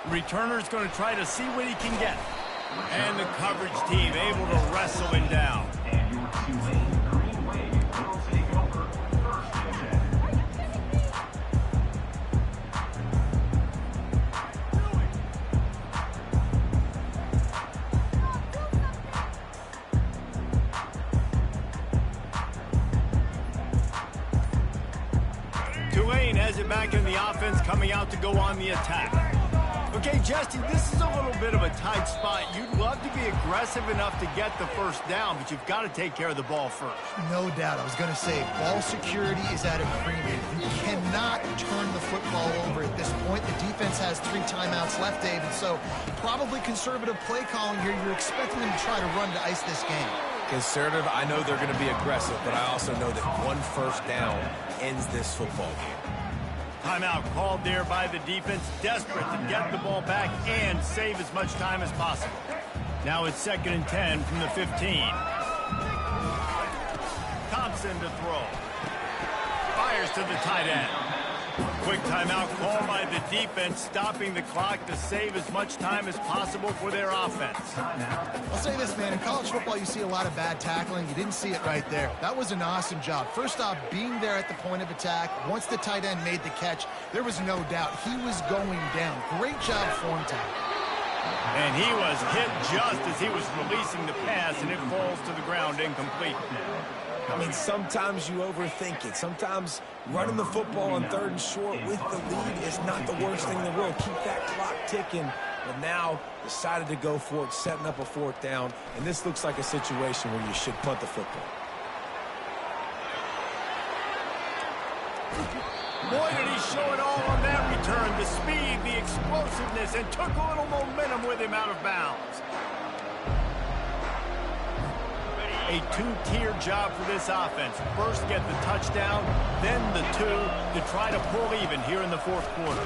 Speaker 1: Returner's going to try to see what he can get. And the coverage team able to wrestle him down.
Speaker 5: And your Tulane Green Wave will take over 1st and 10.
Speaker 1: Tulane has it back in the offense, coming out to go on the attack. Okay, Justin, this is a little bit of a tight spot. You'd love to be aggressive enough to get the first down, but you've got to take care of the ball first.
Speaker 2: No doubt. I was going to say, ball security is at a premium. You cannot turn the football over at this point. The defense has 3 timeouts left, David, so probably conservative play calling here. You're expecting them to try to run to ice this game.
Speaker 3: Conservative, I know they're going to be aggressive, but I also know that 1 first down ends this football game.
Speaker 1: Timeout called there by the defense, desperate to get the ball back and save as much time as possible. Now it's 2nd and 10 from the 15. Thompson to throw. Fires to the tight end. Quick timeout call by the defense, stopping the clock to save as much time as possible for their offense.
Speaker 2: I'll say this, man. In college football, you see a lot of bad tackling. You didn't see it right there. That was an awesome job. First off, being there at the point of attack. Once the tight end made the catch, there was no doubt he was going down. Great job form tackle.
Speaker 1: And he was hit just as he was releasing the pass, and it falls to the ground incomplete.
Speaker 3: I mean, sometimes you overthink it. Sometimes running the football on 3rd and short with the lead is not the worst thing in the world. Keep that clock ticking. But now decided to go for it, setting up a 4th down. And this looks like a situation where you should punt the football.
Speaker 1: Boy, did he show it all on that return. The speed, the explosiveness, and took a little momentum with him out of bounds. A two-tier job for this offense. First, get the touchdown, then the 2 to try to pull even here in the fourth quarter.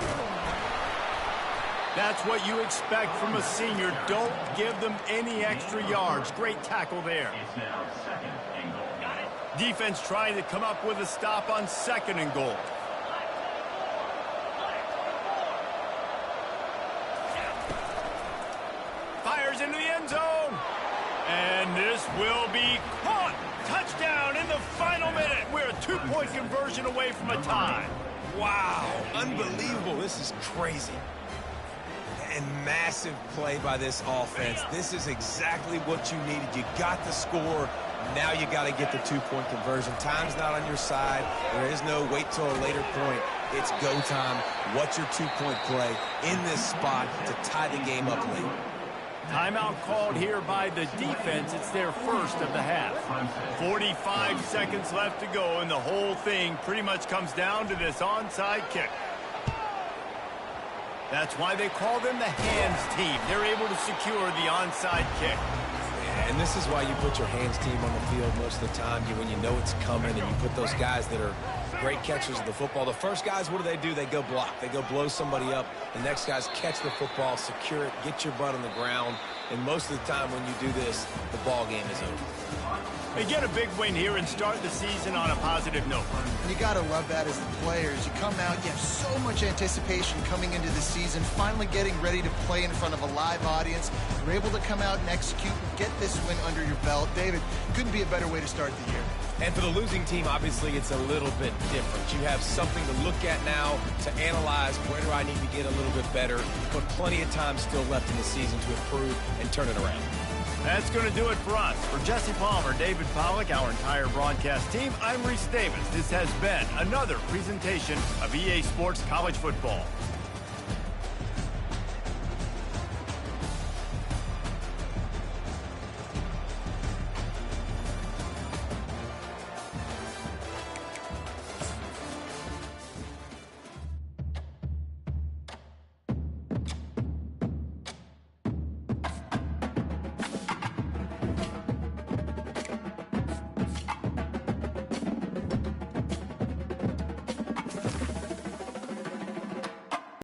Speaker 1: That's what you expect from a senior. Don't give them any extra yards. Great tackle there.
Speaker 5: It's now 2nd and goal. Got it.
Speaker 1: Defense trying to come up with a stop on 2nd and goal. Fires into the end zone. And this will be caught. Touchdown in the final minute. We're a 2-point conversion away from a tie.
Speaker 3: Wow, unbelievable. This is crazy. And massive play by this offense. This is exactly what you needed. You got the score. Now you got to get the 2-point conversion. Time's not on your side. There is no wait till a later point. It's go time. What's your 2-point play in this spot to tie the game up late?
Speaker 1: Timeout called here by the defense. It's their first of the half. 45 seconds left to go, and the whole thing pretty much comes down to this onside kick. That's why they call them the hands team. They're able to secure the onside kick.
Speaker 3: And this is why you put your hands team on the field most of the time. When you know it's coming, and you put those guys that are great catchers of the football. The first guys, what do? They go block. They go blow somebody up. The next guys catch the football, secure it, get your butt on the ground. And most of the time when you do this, the ball game is over.
Speaker 1: They get a big win here and start the season on a positive note.
Speaker 2: You got to love that as the players. You come out, you have so much anticipation coming into the season, finally getting ready to play in front of a live audience. You're able to come out and execute, get this win under your belt. David, couldn't be a better way to start the year.
Speaker 3: And for the losing team, obviously, it's a little bit different. You have something to look at now to analyze where do I need to get a little bit better, but plenty of time still left in the season to improve and turn it around.
Speaker 1: That's going to do it for us. For Jesse Palmer, David Pollack, our entire broadcast team, I'm Reese Davis. This has been another presentation of EA Sports College Football.